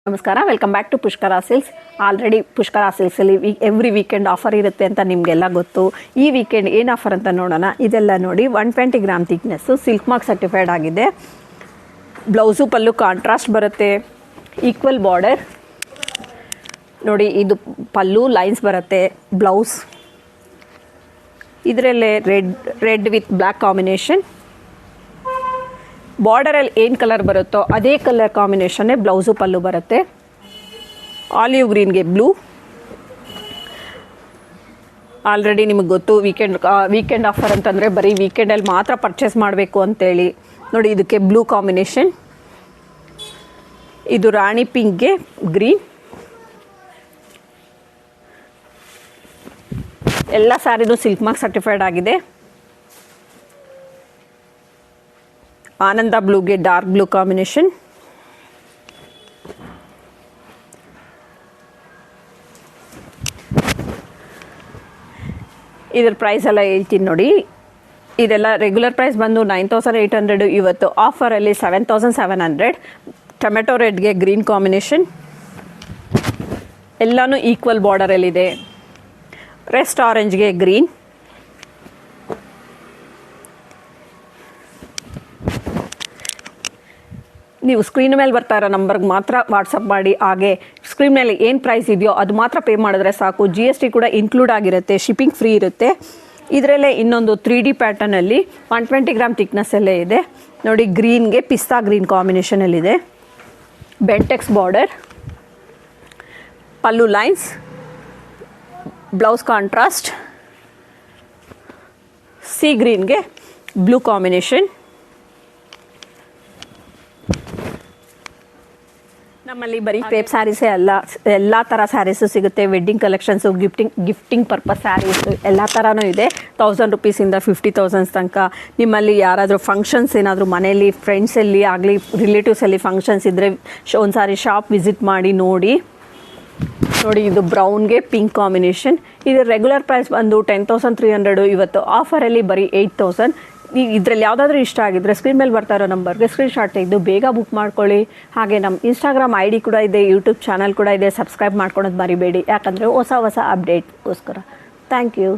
ನಮಸ್ಕಾರ, welcome back to Pushkara Silks. Already Pushkara ಸಿಲ್ಕ್ಸಲ್ಲಿ every weekend offer ಇರುತ್ತೆ ಅಂತ ನಿಮಗೆಲ್ಲ ಗೊತ್ತು. ಈ ವೀಕೆಂಡ್ ಏನು ಆಫರ್ ಅಂತ ನೋಡೋಣ. ಇದೆಲ್ಲ ನೋಡಿ 120 gram thickness, silk mark certified ಆಗಿದೆ. ಬ್ಲೌಸು ಪಲ್ಲು ಕಾಂಟ್ರಾಸ್ಟ್ ಬರುತ್ತೆ, ಈಕ್ವಲ್ ಬಾರ್ಡರ್ ನೋಡಿ. ಇದು ಪಲ್ಲು ಲೈನ್ಸ್ ಬರುತ್ತೆ, ಬ್ಲೌಸ್ ಇದರಲ್ಲೇ ರೆಡ್ ವಿತ್ ಬ್ಲ್ಯಾಕ್ ಕಾಂಬಿನೇಷನ್. ಬಾರ್ಡರಲ್ಲಿ ಏನು ಕಲರ್ ಬರುತ್ತೋ ಅದೇ ಕಲರ್ ಕಾಂಬಿನೇಷನ್ನೇ ಬ್ಲೌಸು ಪಲ್ಲು ಬರುತ್ತೆ. Olive ಗ್ರೀನ್ಗೆ blue. ಆಲ್ರೆಡಿ ನಿಮಗೆ ಗೊತ್ತು ವೀಕೆಂಡ್ ಆಫರ್ ಅಂತಂದರೆ ಬರೀ ವೀಕೆಂಡಲ್ಲಿ ಮಾತ್ರ ಪರ್ಚೇಸ್ ಮಾಡಬೇಕು ಅಂತೇಳಿ. ನೋಡಿ, ಇದಕ್ಕೆ ಬ್ಲೂ ಕಾಂಬಿನೇಷನ್. ಇದು ರಾಣಿ ಪಿಂಕ್ಗೆ ಗ್ರೀನ್. ಎಲ್ಲ ಸ್ಯಾರಿದು ಸಿಲ್ಕ್ ಮಾರ್ಕ್ ಸರ್ಟಿಫೈಡ್ ಆಗಿದೆ. ಆನಂದ ಬ್ಲೂಗೆ ಡಾರ್ಕ್ ಬ್ಲೂ ಕಾಂಬಿನೇಷನ್. ಇದರ ಪ್ರೈಸ್ ಎಲ್ಲ ಹೇಳ್ತೀನಿ ನೋಡಿ. ಇದೆಲ್ಲ ರೆಗ್ಯುಲರ್ ಪ್ರೈಸ್ ಬಂದು 9800, ಇವತ್ತು ಆಫರಲ್ಲಿ 7700. ಟೊಮೆಟೊ ರೆಡ್ಗೆ ಗ್ರೀನ್ ಕಾಂಬಿನೇಷನ್. ಎಲ್ಲನೂ ಈಕ್ವಲ್ ಬಾರ್ಡರಲ್ಲಿದೆ. ರೆಸ್ಟ್ ಆರೆಂಜ್ಗೆ ಗ್ರೀನ್. ನೀವು ಸ್ಕ್ರೀನ್ ಮೇಲೆ ಬರ್ತಾ ಇರೋ ನಂಬರ್ಗೆ ಮಾತ್ರ ವಾಟ್ಸಪ್ ಮಾಡಿ. ಹಾಗೆ ಸ್ಕ್ರೀನ್ ಮೇಲೆ ಏನು ಪ್ರೈಸ್ ಇದೆಯೋ ಅದು ಮಾತ್ರ ಪೇ ಮಾಡಿದ್ರೆ ಸಾಕು. GST ಕೂಡ ಇನ್ಕ್ಲೂಡ್ ಆಗಿರುತ್ತೆ, ಶಿಪ್ಪಿಂಗ್ ಫ್ರೀ ಇರುತ್ತೆ. ಇದರಲ್ಲೇ ಇನ್ನೊಂದು 3D ಪ್ಯಾಟರ್ನಲ್ಲಿ 120 ಗ್ರಾಮ್ ಥಿಕ್ನೆಸ್ಸಲ್ಲೇ ಇದೆ ನೋಡಿ. ಗ್ರೀನ್ಗೆ ಪಿಸ್ತಾ ಗ್ರೀನ್ ಕಾಂಬಿನೇಷನಲ್ಲಿದೆ. Bentex border, pallu lines, blouse contrast, sea ಗ್ರೀನ್ಗೆ ಬ್ಲೂ ಕಾಂಬಿನೇಷನ್. ನಮ್ಮಲ್ಲಿ ಬರೀ ಕ್ರೇಪ್ ಸ್ಯಾರೀಸೇ ಅಲ್ಲ, ಎಲ್ಲ ಥರ ಸ್ಯಾರೀಸು ಸಿಗುತ್ತೆ. Wedding collections, gifting purpose sarees ಎಲ್ಲ ಥರನೂ ಇದೆ. 1000 ರೂಪೀಸಿಂದ 50,000 ತನಕ. ನಿಮ್ಮಲ್ಲಿ ಯಾರಾದರೂ ಫಂಕ್ಷನ್ಸ್ ಏನಾದರೂ ಮನೆಯಲ್ಲಿ, ಫ್ರೆಂಡ್ಸಲ್ಲಿ ಆಗಲಿ, ರಿಲೇಟಿವ್ಸಲ್ಲಿ ಫಂಕ್ಷನ್ಸ್ ಇದ್ದರೆ ಒಂದು ಸಾರಿ ಶಾಪ್ ವಿಸಿಟ್ ಮಾಡಿ ನೋಡಿ. ಇದು ಬ್ರೌನ್ಗೆ ಪಿಂಕ್ ಕಾಂಬಿನೇಷನ್. ಇದು ರೆಗ್ಯುಲರ್ ಪ್ರೈಸ್ ಬಂದು 10,300, ಇವತ್ತು ಆಫರಲ್ಲಿ ಬರೀ 8,000. ಇದರಲ್ಲಿ ಯಾವುದಾದ್ರೂ ಇಷ್ಟ ಆಗಿದ್ದರೆ ಸ್ಕ್ರೀನ್ ಮೇಲೆ ಬರ್ತಾ ಇರೋ ನಂಬರ್ಗೆ ಸ್ಕ್ರೀನ್ಶಾಟ್ ತೆಗೆದು ಬೇಗ ಬುಕ್ ಮಾಡ್ಕೊಳ್ಳಿ. ಹಾಗೆ ನಮ್ಮ ಇನ್ಸ್ಟಾಗ್ರಾಮ್ ID ಕೂಡ ಇದೆ, ಯೂಟ್ಯೂಬ್ ಚಾನಲ್ ಕೂಡ ಇದೆ. ಸಬ್ಸ್ಕ್ರೈಬ್ ಮಾಡ್ಕೊಳೋದು ಮರಿಬೇಡಿ, ಯಾಕಂದರೆ ಹೊಸ ಅಪ್ಡೇಟ್ಗೋಸ್ಕರ. Thank you.